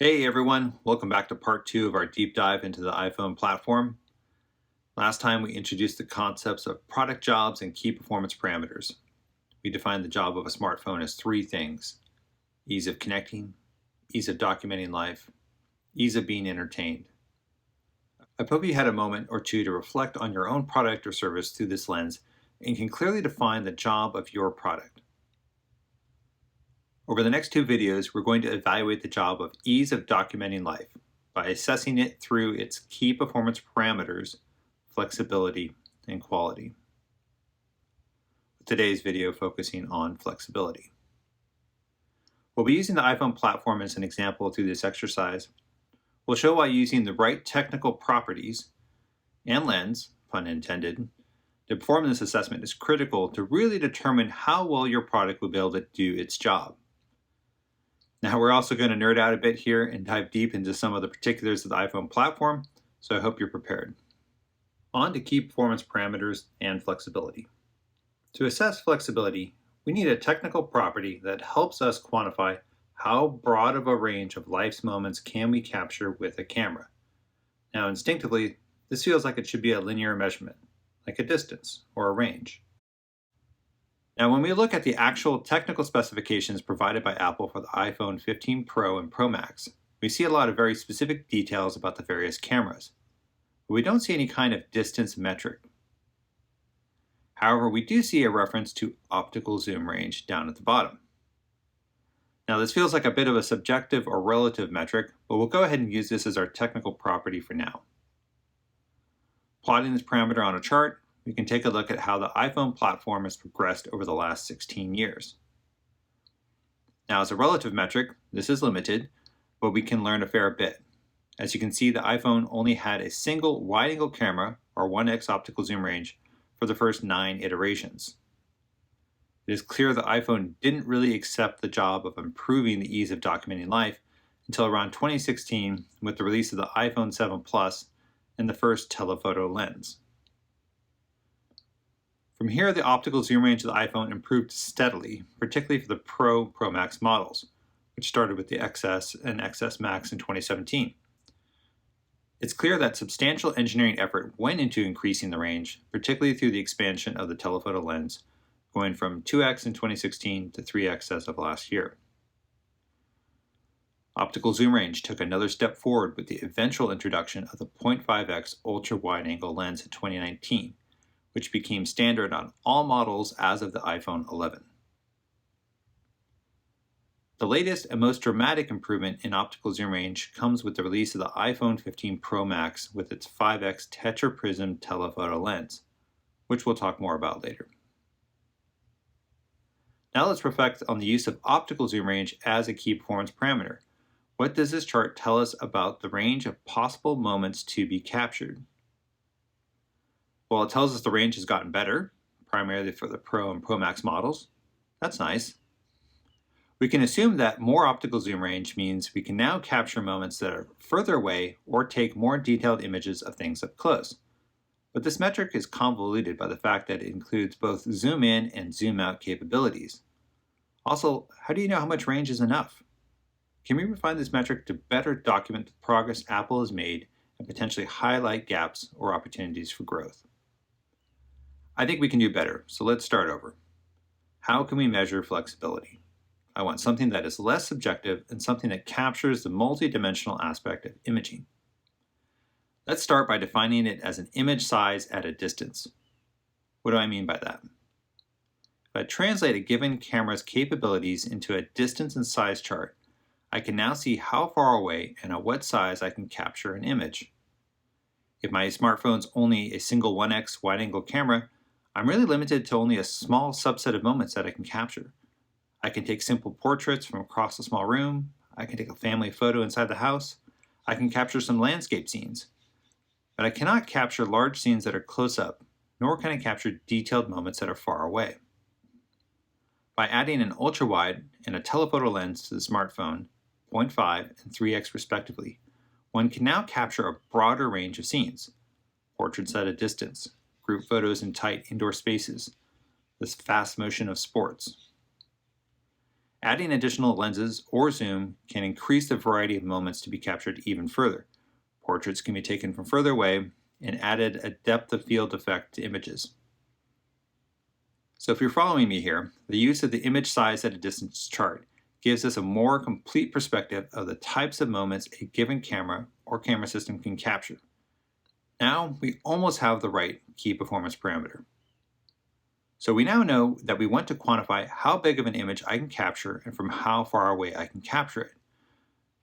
Hey everyone, welcome back to part 2 of our deep dive into the iPhone platform. Last time we introduced the concepts of product jobs and key performance parameters. We defined the job of a smartphone as three things: ease of connecting, ease of documenting life, ease of being entertained. I hope you had a moment or two to reflect on your own product or service through this lens and can clearly define the job of your product. Over the next two videos, we're going to evaluate the job of ease of documenting life by assessing it through its key performance parameters, flexibility, and quality. With today's video focusing on flexibility. We'll be using the iPhone platform as an example through this exercise. We'll show why using the right technical properties and lens, pun intended, to perform this assessment is critical to really determine how well your product will be able to do its job. Now, we're also going to nerd out a bit here and dive deep into some of the particulars of the iPhone platform, so I hope you're prepared. On to key performance parameters and flexibility. To assess flexibility, we need a technical property that helps us quantify how broad of a range of life's moments can we capture with a camera. Now, instinctively, this feels like it should be a linear measurement, like a distance or a range. Now, when we look at the actual technical specifications provided by Apple for the iPhone 15 Pro and Pro Max, we see a lot of very specific details about the various cameras, but we don't see any kind of distance metric. However, we do see a reference to optical zoom range down at the bottom. Now, this feels like a bit of a subjective or relative metric, but we'll go ahead and use this as our technical property for now. Plotting this parameter on a chart, we can take a look at how the iPhone platform has progressed over the last 16 years. Now, as a relative metric, this is limited, but we can learn a fair bit. As you can see, the iPhone only had a single wide-angle camera, or 1x optical zoom range, for the first 9 iterations. It is clear the iPhone didn't really accept the job of improving the ease of documenting life until around 2016 with the release of the iPhone 7 Plus and the first telephoto lens. From here, the optical zoom range of the iPhone improved steadily, particularly for the Pro Max models, which started with the XS and XS Max in 2017. It's clear that substantial engineering effort went into increasing the range, particularly through the expansion of the telephoto lens, going from 2x in 2016 to 3x as of last year. Optical zoom range took another step forward with the eventual introduction of the 0.5x ultra-wide-angle lens in 2019, which became standard on all models as of the iPhone 11. The latest and most dramatic improvement in optical zoom range comes with the release of the iPhone 15 Pro Max with its 5x tetra-prism telephoto lens, which we'll talk more about later. Now let's reflect on the use of optical zoom range as a key performance parameter. What does this chart tell us about the range of possible moments to be captured? Well, it tells us the range has gotten better, primarily for the Pro and Pro Max models. That's nice. We can assume that more optical zoom range means we can now capture moments that are further away or take more detailed images of things up close. But this metric is convoluted by the fact that it includes both zoom in and zoom out capabilities. Also, how do you know how much range is enough? Can we refine this metric to better document the progress Apple has made and potentially highlight gaps or opportunities for growth? I think we can do better, so let's start over. How can we measure flexibility? I want something that is less subjective and something that captures the multidimensional aspect of imaging. Let's start by defining it as an image size at a distance. What do I mean by that? If I translate a given camera's capabilities into a distance and size chart, I can now see how far away and at what size I can capture an image. If my smartphone's only a single 1x wide-angle camera, I'm really limited to only a small subset of moments that I can capture. I can take simple portraits from across a small room, I can take a family photo inside the house, I can capture some landscape scenes. But I cannot capture large scenes that are close up, nor can I capture detailed moments that are far away. By adding an ultra-wide and a telephoto lens to the smartphone, 0.5 and 3x respectively, one can now capture a broader range of scenes: portraits at a distance, group photos in tight indoor spaces, the fast motion of sports. Adding additional lenses or zoom can increase the variety of moments to be captured even further. Portraits can be taken from further away and added a depth of field effect to images. So if you're following me here, the use of the image size at a distance chart gives us a more complete perspective of the types of moments a given camera or camera system can capture. Now we almost have the right key performance parameter. So we now know that we want to quantify how big of an image I can capture and from how far away I can capture it.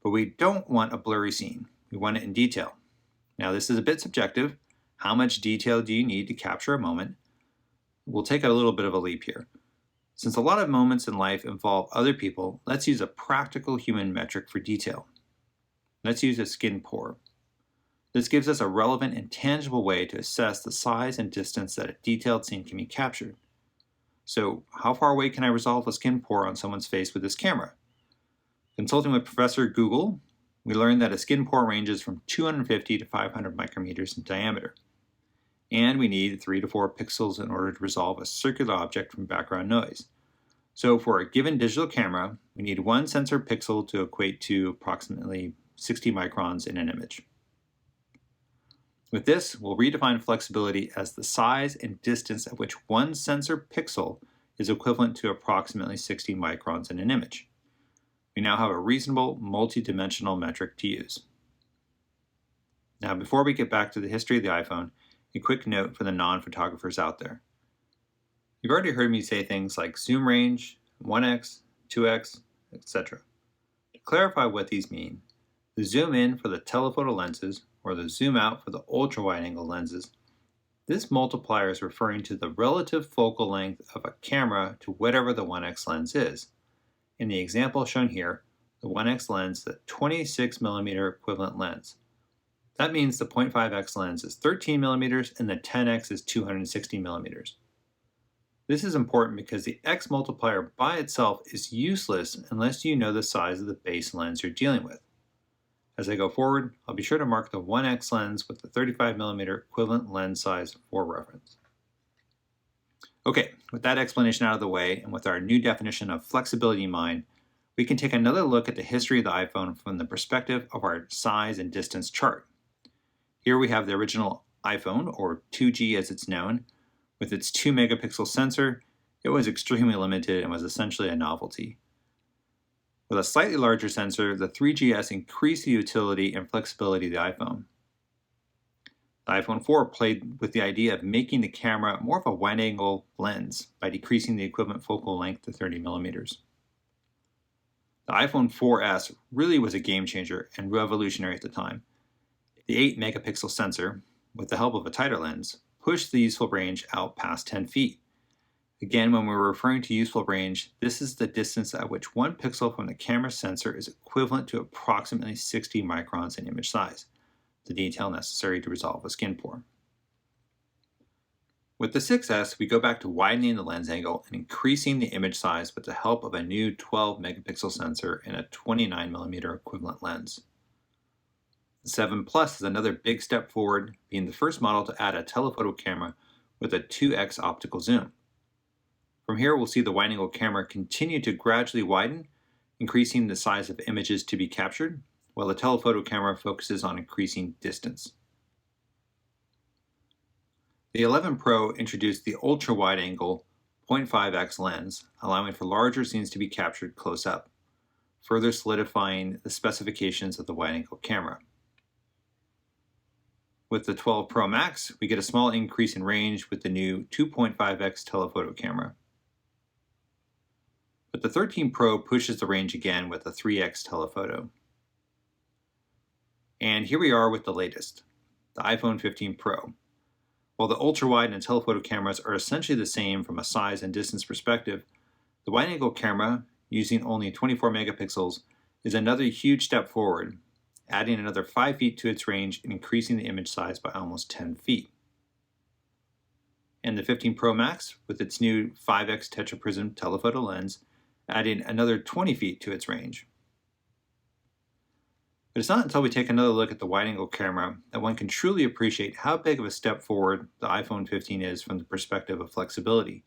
But we don't want a blurry scene. We want it in detail. Now this is a bit subjective. How much detail do you need to capture a moment? We'll take a little bit of a leap here. Since a lot of moments in life involve other people, let's use a practical human metric for detail. Let's use a skin pore. This gives us a relevant and tangible way to assess the size and distance that a detailed scene can be captured. So, how far away can I resolve a skin pore on someone's face with this camera? Consulting with Professor Google, we learned that a skin pore ranges from 250 to 500 micrometers in diameter. And we need 3 to 4 pixels in order to resolve a circular object from background noise. So for a given digital camera, we need 1 sensor pixel to equate to approximately 60 microns in an image. With this, we'll redefine flexibility as the size and distance at which 1 sensor pixel is equivalent to approximately 60 microns in an image. We now have a reasonable multi-dimensional metric to use. Now, before we get back to the history of the iPhone, a quick note for the non-photographers out there. You've already heard me say things like zoom range, 1x, 2x, etc. To clarify what these mean, the zoom in for the telephoto lenses or the zoom out for the ultra-wide-angle lenses, this multiplier is referring to the relative focal length of a camera to whatever the 1x lens is. In the example shown here, the 1x lens is a 26mm equivalent lens. That means the 0.5x lens is 13 millimeters and the 10x is 260 millimeters. This is important because the x multiplier by itself is useless unless you know the size of the base lens you're dealing with. As I go forward, I'll be sure to mark the 1x lens with the 35mm equivalent lens size for reference. Okay, with that explanation out of the way and with our new definition of flexibility in mind, we can take another look at the history of the iPhone from the perspective of our size and distance chart. Here we have the original iPhone, or 2G as it's known. With its 2 megapixel sensor, it was extremely limited and was essentially a novelty. With a slightly larger sensor, the 3GS increased the utility and flexibility of the iPhone. The iPhone 4 played with the idea of making the camera more of a wide-angle lens by decreasing the equivalent focal length to 30 millimeters. The iPhone 4S really was a game changer and revolutionary at the time. The 8 megapixel sensor, with the help of a tighter lens, pushed the useful range out past 10 feet. Again, when we're referring to useful range, this is the distance at which 1 pixel from the camera sensor is equivalent to approximately 60 microns in image size, the detail necessary to resolve a skin pore. With the 6S, we go back to widening the lens angle and increasing the image size with the help of a new 12 megapixel sensor and a 29mm equivalent lens. The 7 Plus is another big step forward, being the first model to add a telephoto camera with a 2x optical zoom. From here, we'll see the wide-angle camera continue to gradually widen, increasing the size of images to be captured, while the telephoto camera focuses on increasing distance. The 11 Pro introduced the ultra-wide-angle 0.5x lens, allowing for larger scenes to be captured close up, further solidifying the specifications of the wide-angle camera. With the 12 Pro Max, we get a small increase in range with the new 2.5x telephoto camera. But the 13 Pro pushes the range again with a 3x telephoto. And here we are with the latest, the iPhone 15 Pro. While the ultra-wide and telephoto cameras are essentially the same from a size and distance perspective, the wide-angle camera, using only 24 megapixels, is another huge step forward, adding another 5 feet to its range and increasing the image size by almost 10 feet. And the 15 Pro Max, with its new 5x tetra-prism telephoto lens, adding another 20 feet to its range. But it's not until we take another look at the wide-angle camera that one can truly appreciate how big of a step forward the iPhone 15 is from the perspective of flexibility.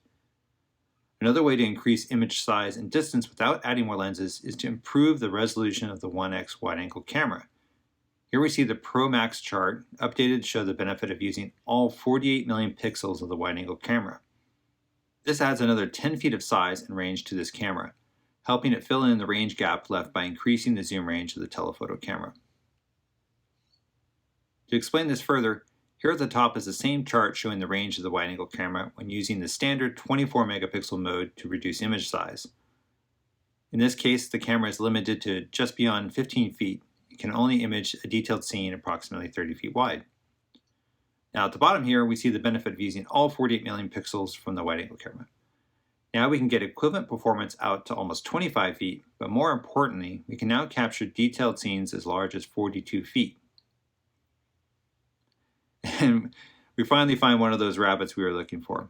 Another way to increase image size and distance without adding more lenses is to improve the resolution of the 1x wide-angle camera. Here we see the Pro Max chart, updated to show the benefit of using all 48 million pixels of the wide-angle camera. This adds another 10 feet of size and range to this camera, helping it fill in the range gap left by increasing the zoom range of the telephoto camera. To explain this further, here at the top is the same chart showing the range of the wide-angle camera when using the standard 24 megapixel mode to reduce image size. In this case, the camera is limited to just beyond 15 feet. It can only image a detailed scene approximately 30 feet wide. Now at the bottom here, we see the benefit of using all 48 million pixels from the wide-angle camera. Now we can get equivalent performance out to almost 25 feet, but more importantly, we can now capture detailed scenes as large as 42 feet. And we finally find one of those rabbits we were looking for.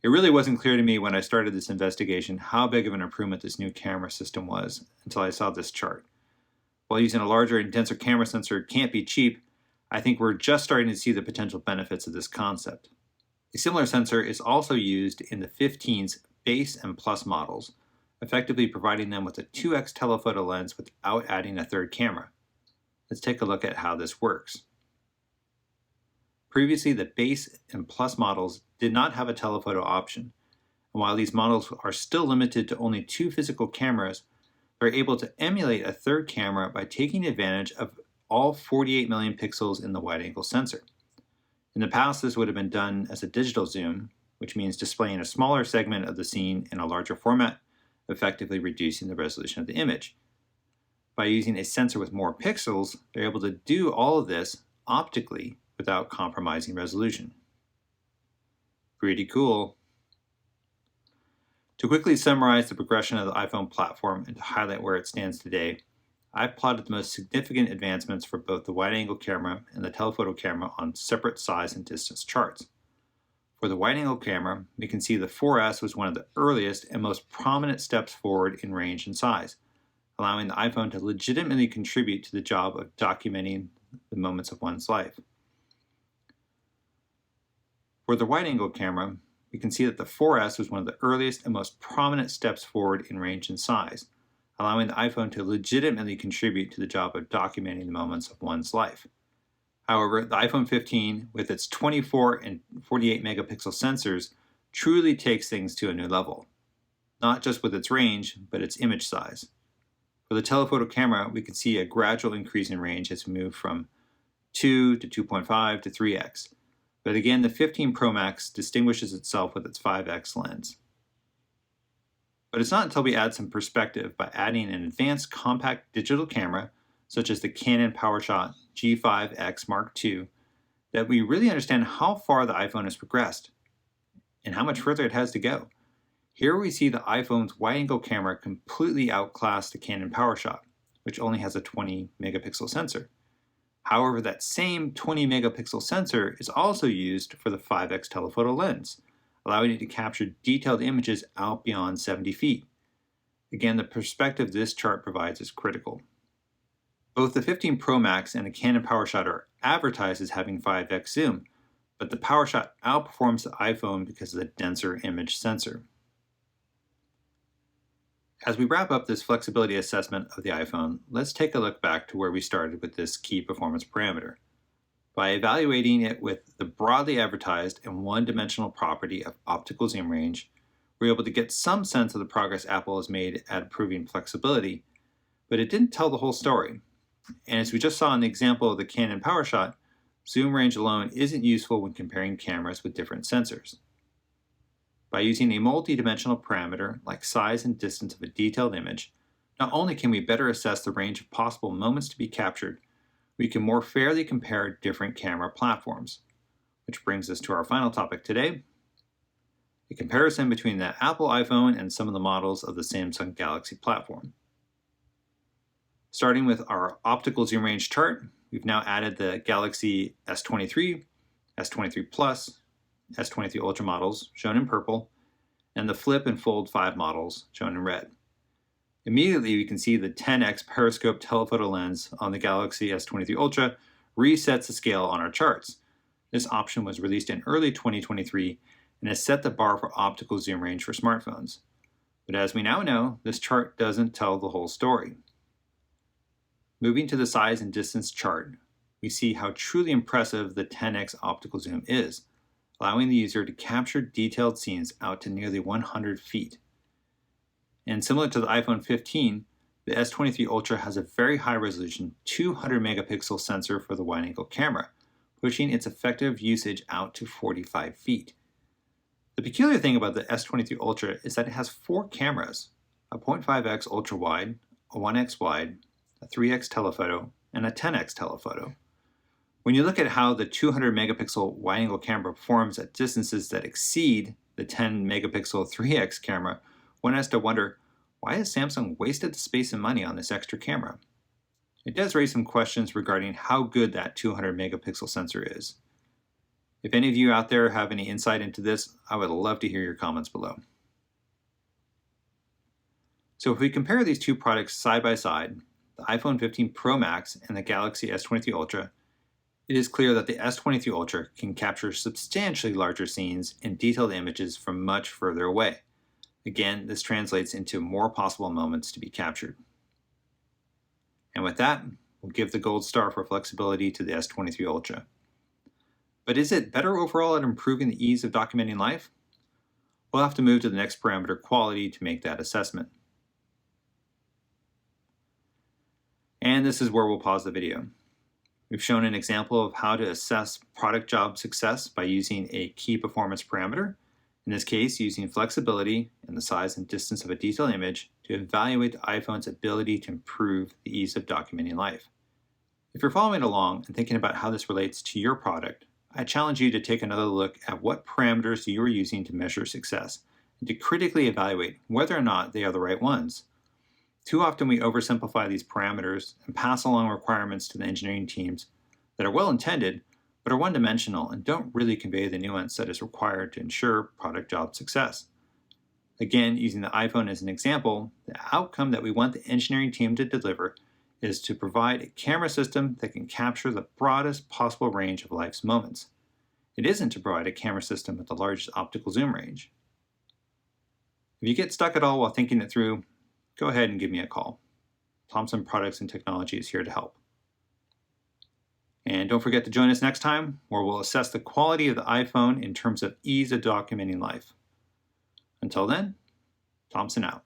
It really wasn't clear to me when I started this investigation how big of an improvement this new camera system was until I saw this chart. While using a larger and denser camera sensor can't be cheap, I think we're just starting to see the potential benefits of this concept. A similar sensor is also used in the 15's base and plus models, effectively providing them with a 2x telephoto lens without adding a third camera. Let's take a look at how this works. Previously, the base and plus models did not have a telephoto option, and while these models are still limited to only 2 physical cameras, they're able to emulate a third camera by taking advantage of all 48 million pixels in the wide-angle sensor. In the past, this would have been done as a digital zoom, which means displaying a smaller segment of the scene in a larger format, effectively reducing the resolution of the image. By using a sensor with more pixels, they're able to do all of this optically without compromising resolution. Pretty cool. To quickly summarize the progression of the iPhone platform and to highlight where it stands today, I've plotted the most significant advancements for both the wide-angle camera and the telephoto camera on separate size and distance charts. For the wide-angle camera, we can see the 4S was one of the earliest and most prominent steps forward in range and size, allowing the iPhone to legitimately contribute to the job of documenting the moments of one's life. For the wide-angle camera, we can see that the 4S was one of the earliest and most prominent steps forward in range and size, allowing the iPhone to legitimately contribute to the job of documenting the moments of one's life. However, the iPhone 15, with its 24 and 48 megapixel sensors, truly takes things to a new level, not just with its range, but its image size. For the telephoto camera, we can see a gradual increase in range as we move from 2 to 2.5 to 3x. But again, the 15 Pro Max distinguishes itself with its 5x lens. But it's not until we add some perspective by adding an advanced compact digital camera, such as the Canon PowerShot G5X Mark II, that we really understand how far the iPhone has progressed and how much further it has to go. Here we see the iPhone's wide-angle camera completely outclass the Canon PowerShot, which only has a 20 megapixel sensor. However, that same 20 megapixel sensor is also used for the 5x telephoto lens, allowing it to capture detailed images out beyond 70 feet. Again, the perspective this chart provides is critical. Both the 15 Pro Max and the Canon PowerShot are advertised as having 5x zoom, but the PowerShot outperforms the iPhone because of the denser image sensor. As we wrap up this flexibility assessment of the iPhone, let's take a look back to where we started with this key performance parameter. By evaluating it with the broadly advertised and one-dimensional property of optical zoom range, we're able to get some sense of the progress Apple has made at improving flexibility, but it didn't tell the whole story. And as we just saw in the example of the Canon PowerShot, zoom range alone isn't useful when comparing cameras with different sensors. By using a multi-dimensional parameter like size and distance of a detailed image, not only can we better assess the range of possible moments to be captured, we can more fairly compare different camera platforms. Which brings us to our final topic today, a comparison between the Apple iPhone and some of the models of the Samsung Galaxy platform. Starting with our optical zoom range chart, we've now added the Galaxy S23, S23 Plus, S23 Ultra models, shown in purple, and the Flip and Fold 5 models, shown in red. Immediately, we can see the 10x periscope telephoto lens on the Galaxy S23 Ultra resets the scale on our charts. This option was released in early 2023 and has set the bar for optical zoom range for smartphones. But as we now know, this chart doesn't tell the whole story. Moving to the size and distance chart, we see how truly impressive the 10x optical zoom is, allowing the user to capture detailed scenes out to nearly 100 feet. And similar to the iPhone 15, the S23 Ultra has a very high resolution 200 megapixel sensor for the wide-angle camera, pushing its effective usage out to 45 feet. The peculiar thing about the S23 Ultra is that it has 4 cameras, a 0.5x ultra wide, a 1x wide, a 3x telephoto, and a 10x telephoto. When you look at how the 200 megapixel wide-angle camera performs at distances that exceed the 10 megapixel 3x camera, one has to wonder, why has Samsung wasted the space and money on this extra camera? It does raise some questions regarding how good that 200 megapixel sensor is. If any of you out there have any insight into this, I would love to hear your comments below. So if we compare these two products side by side, the iPhone 15 Pro Max and the Galaxy S23 Ultra, it is clear that the S23 Ultra can capture substantially larger scenes and detailed images from much further away. Again, this translates into more possible moments to be captured. And with that, we'll give the gold star for flexibility to the S23 Ultra. But is it better overall at improving the ease of documenting life? We'll have to move to the next parameter, quality, to make that assessment. And this is where we'll pause the video. We've shown an example of how to assess product job success by using a key performance parameter, in this case using flexibility and the size and distance of a detailed image to evaluate the iPhone's ability to improve the ease of documenting life. If you're following along and thinking about how this relates to your product, I challenge you to take another look at what parameters you are using to measure success and to critically evaluate whether or not they are the right ones. Too often we oversimplify these parameters and pass along requirements to the engineering teams that are well intended but are one-dimensional and don't really convey the nuance that is required to ensure product job success. Again, using the iPhone as an example, the outcome that we want the engineering team to deliver is to provide a camera system that can capture the broadest possible range of life's moments. It isn't to provide a camera system with the largest optical zoom range. If you get stuck at all while thinking it through, go ahead and give me a call. Thompson Products and Technology is here to help. And don't forget to join us next time, where we'll assess the quality of the iPhone in terms of ease of documenting life. Until then, Thompson out.